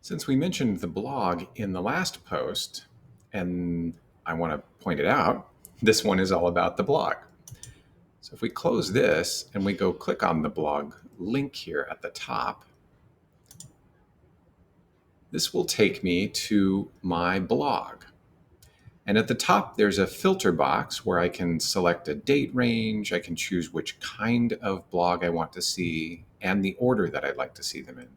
Since we mentioned the blog in the last post, and I want to point it out, this one is all about the blog. So if we close this and we go click on the blog link here at the top, this will take me to my blog. And at the top, there's a filter box where I can select a date range. I can choose which kind of blog I want to see and the order that I'd like to see them in.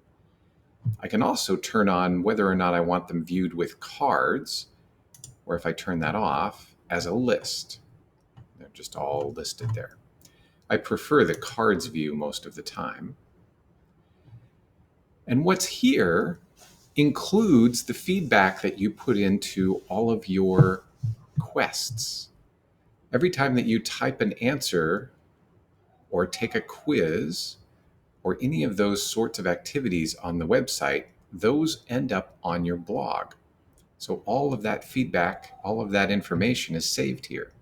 I can also turn on whether or not I want them viewed with cards, or if I turn that off, as a list. They're just all listed there. I prefer the cards view most of the time. And what's here includes the feedback that you put into all of your quests. Every time that you type an answer or take a quiz or any of those sorts of activities on the website, those end up on your blog. So all of that feedback, all of that information is saved here.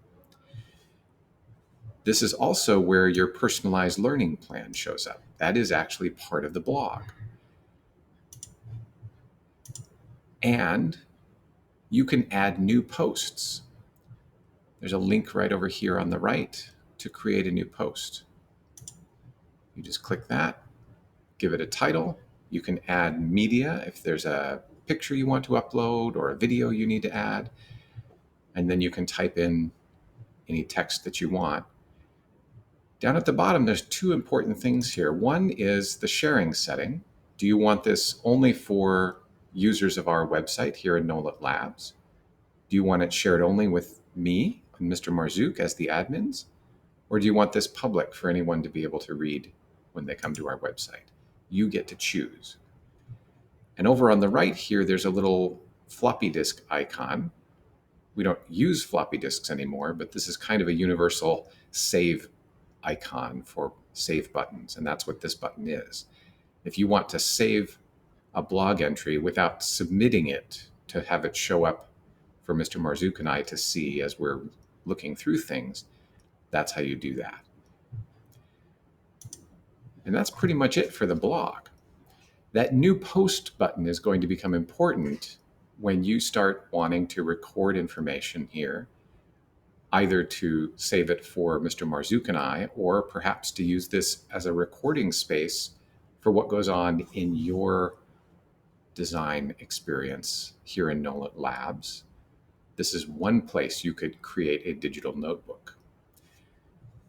This is also where your personalized learning plan shows up. That is actually part of the blog. And you can add new posts. There's a link right over here on the right to create a new post. You just click that, give it a title. You can add media if there's a picture you want to upload or a video you need to add. And then you can type in any text that you want. Down at the bottom, there's two important things here. One is the sharing setting. Do you want this only for users of our website here in NoLit Labs? Do you want it shared only with me and Mr. Marzouk as the admins? Or do you want this public for anyone to be able to read when they come to our website? You get to choose. And over on the right here, there's a little floppy disk icon. We don't use floppy disks anymore, but this is kind of a universal save icon for save buttons, and that's what this button is. If you want to save a blog entry without submitting it to have it show up for Mr. Marzouk and I to see as we're looking through things, that's how you do that. And that's pretty much it for the blog. That new post button is going to become important when you start wanting to record information here, either to save it for Mr. Marzouk and I, or perhaps to use this as a recording space for what goes on in your design experience here in NoLit Labs. This is one place you could create a digital notebook.